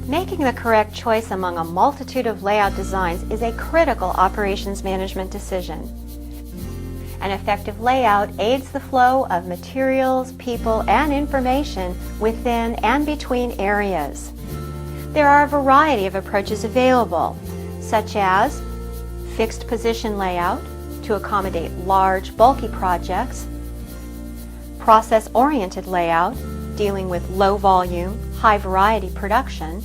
Making the correct choice among a multitude of layout designs is a critical operations management decision. An effective layout aids the flow of materials, people, and information within and between areas. There are a variety of approaches available, such as fixed position layout to accommodate large, bulky projects, process-oriented layout dealing with low volume, high variety production,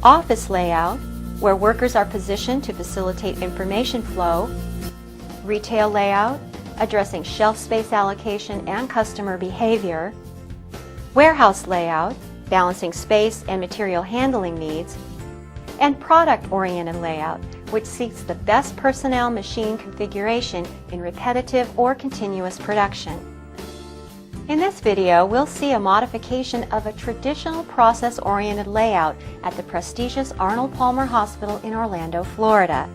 office layout, where workers are positioned to facilitate information flow, retail layout, addressing shelf space allocation and customer behavior, warehouse layout, balancing space and material handling needs, and product-oriented layout, which seeks the best personnel machine configuration in repetitive or continuous production. In this video, we'll see a modification of a traditional process-oriented layout at the prestigious Arnold Palmer Hospital in Orlando, Florida.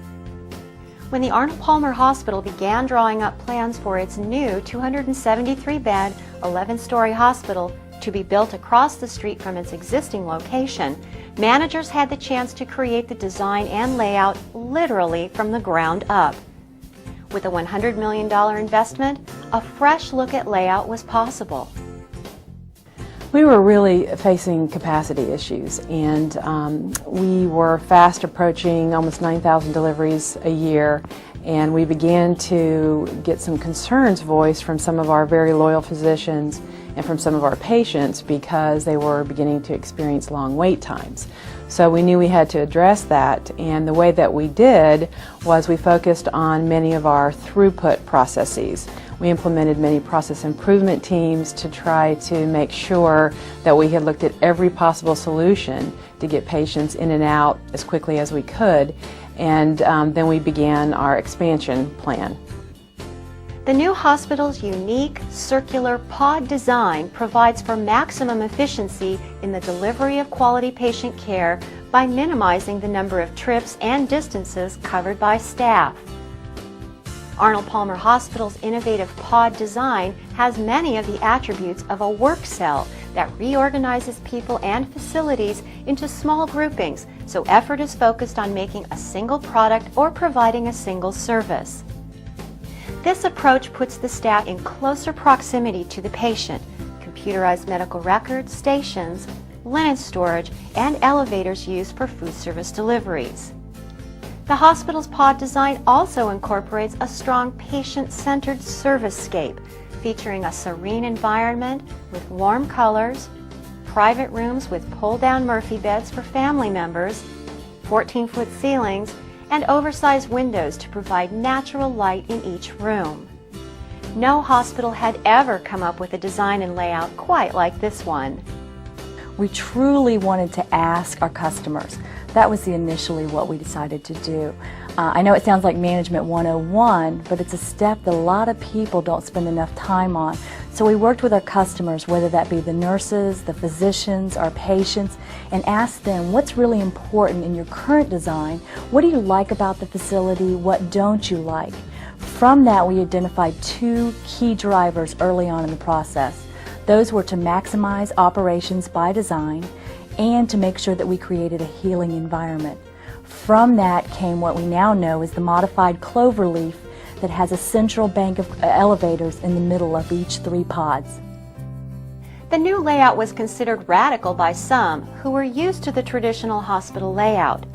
When the Arnold Palmer Hospital began drawing up plans for its new 273-bed, 11-story hospital to be built across the street from its existing location, managers had the chance to create the design and layout literally from the ground up. With a $100 million investment, a fresh look at layout was possible. We were really facing capacity issues, and we were fast approaching almost 9,000 deliveries a year, and we began to get some concerns voiced from some of our very loyal physicians and from some of our patients because they were beginning to experience long wait times. So we knew we had to address that, and the way that we did was we focused on many of our throughput processes. We implemented many process improvement teams to try to make sure that we had looked at every possible solution to get patients in and out as quickly as we could, and then we began our expansion plan. The new hospital's unique circular pod design provides for maximum efficiency in the delivery of quality patient care by minimizing the number of trips and distances covered by staff. Arnold Palmer Hospital's innovative pod design has many of the attributes of a work cell that reorganizes people and facilities into small groupings, so effort is focused on making a single product or providing a single service. This approach puts the staff in closer proximity to the patient. Computerized medical records, stations, linen storage, and elevators used for food service deliveries. The hospital's pod design also incorporates a strong patient-centered servicescape, featuring a serene environment with warm colors, private rooms with pull-down Murphy beds for family members, 14-foot ceilings, and oversized windows to provide natural light in each room. No hospital had ever come up with a design and layout quite like this one. We truly wanted to ask our customers. That was initially what we decided to do. I know it sounds like Management 101, but it's a step that a lot of people don't spend enough time on. So we worked with our customers, whether that be the nurses, the physicians, our patients, and asked them what's really important in your current design. What do you like about the facility? What don't you like? From that, we identified two key drivers early on in the process. Those were to maximize operations by design and to make sure that we created a healing environment. From that came what we now know is the modified clover leaf that has a central bank of elevators in the middle of each 3 pods. The new layout was considered radical by some who were used to the traditional hospital layout.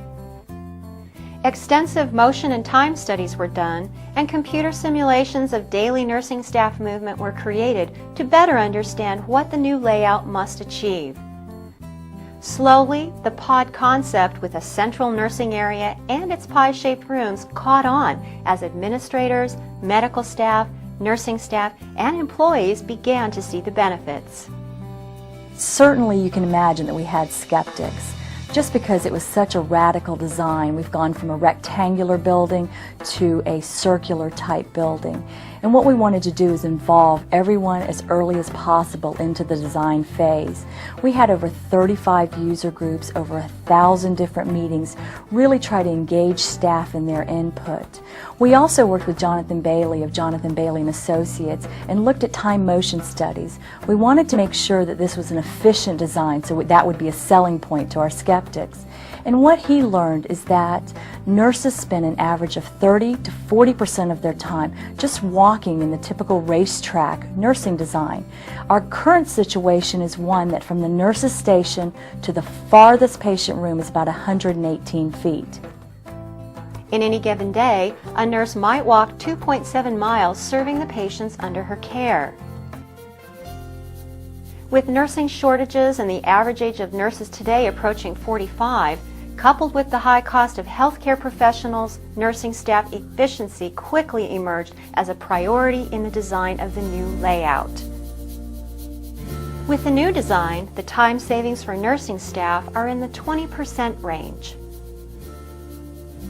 Extensive motion and time studies were done, and computer simulations of daily nursing staff movement were created to better understand what the new layout must achieve. Slowly, the pod concept with a central nursing area and its pie-shaped rooms caught on as administrators, medical staff, nursing staff, and employees began to see the benefits. Certainly you can imagine that we had skeptics. Just because it was such a radical design, we've gone from a rectangular building to a circular type building. And what we wanted to do is involve everyone as early as possible into the design phase. We had over 35 user groups, over 1,000 different meetings, really try to engage staff in their input. We also worked with Jonathan Bailey of Jonathan Bailey and Associates and looked at time motion studies. We wanted to make sure that this was an efficient design, so that would be a selling point to our skeptics. And what he learned is that nurses spend an average of 30 to 40% of their time just walking in the typical racetrack nursing design. Our current situation is one that from the nurse's station to the farthest patient room is about 118 feet. In any given day, a nurse might walk 2.7 miles serving the patients under her care. With nursing shortages and the average age of nurses today approaching 45, coupled with the high cost of healthcare professionals, nursing staff efficiency quickly emerged as a priority in the design of the new layout. With the new design, the time savings for nursing staff are in the 20% range.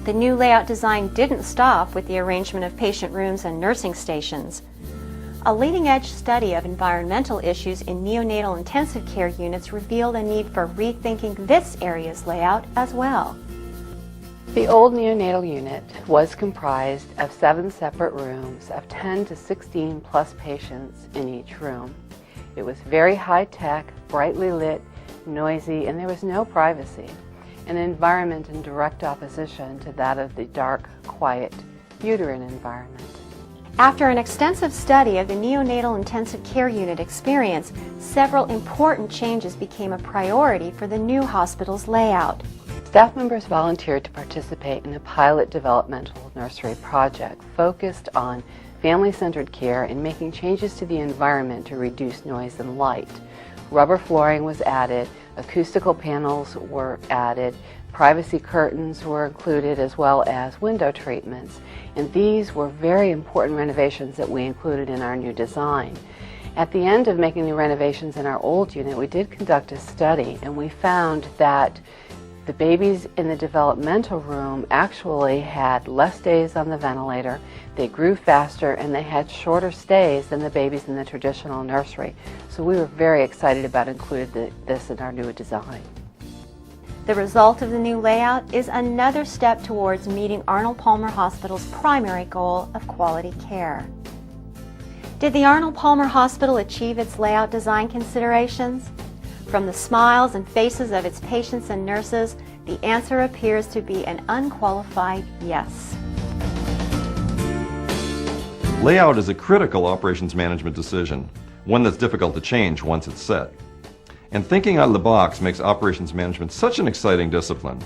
The new layout design didn't stop with the arrangement of patient rooms and nursing stations. A leading-edge study of environmental issues in neonatal intensive care units revealed a need for rethinking this area's layout as well. The old neonatal unit was comprised of 7 separate rooms of 10 to 16 plus patients in each room. It was very high-tech, brightly lit, noisy, and there was no privacy, an environment in direct opposition to that of the dark, quiet uterine environment. After an extensive study of the neonatal intensive care unit experience, several important changes became a priority for the new hospital's layout. Staff members volunteered to participate in a pilot developmental nursery project focused on family-centered care and making changes to the environment to reduce noise and light. Rubber flooring was added, acoustical panels were added, privacy curtains were included, as well as window treatments. And these were very important renovations that we included in our new design. At the end of making the renovations in our old unit, we did conduct a study, and we found that the babies in the developmental room actually had less days on the ventilator, they grew faster, and they had shorter stays than the babies in the traditional nursery. So we were very excited about including this in our new design. The result of the new layout is another step towards meeting Arnold Palmer Hospital's primary goal of quality care. Did the Arnold Palmer Hospital achieve its layout design considerations? From the smiles and faces of its patients and nurses, the answer appears to be an unqualified yes. Layout is a critical operations management decision, one that's difficult to change once it's set. And thinking out of the box makes operations management such an exciting discipline.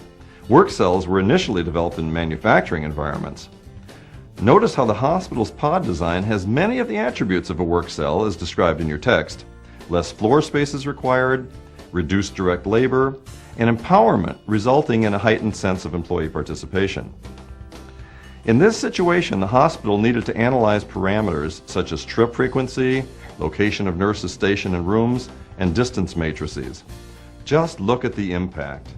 Work cells were initially developed in manufacturing environments. Notice how the hospital's pod design has many of the attributes of a work cell as described in your text. Less floor space is required, reduced direct labor, and empowerment resulting in a heightened sense of employee participation. In this situation, the hospital needed to analyze parameters such as trip frequency, location of nurses stationed in rooms, and distance matrices. Just look at the impact.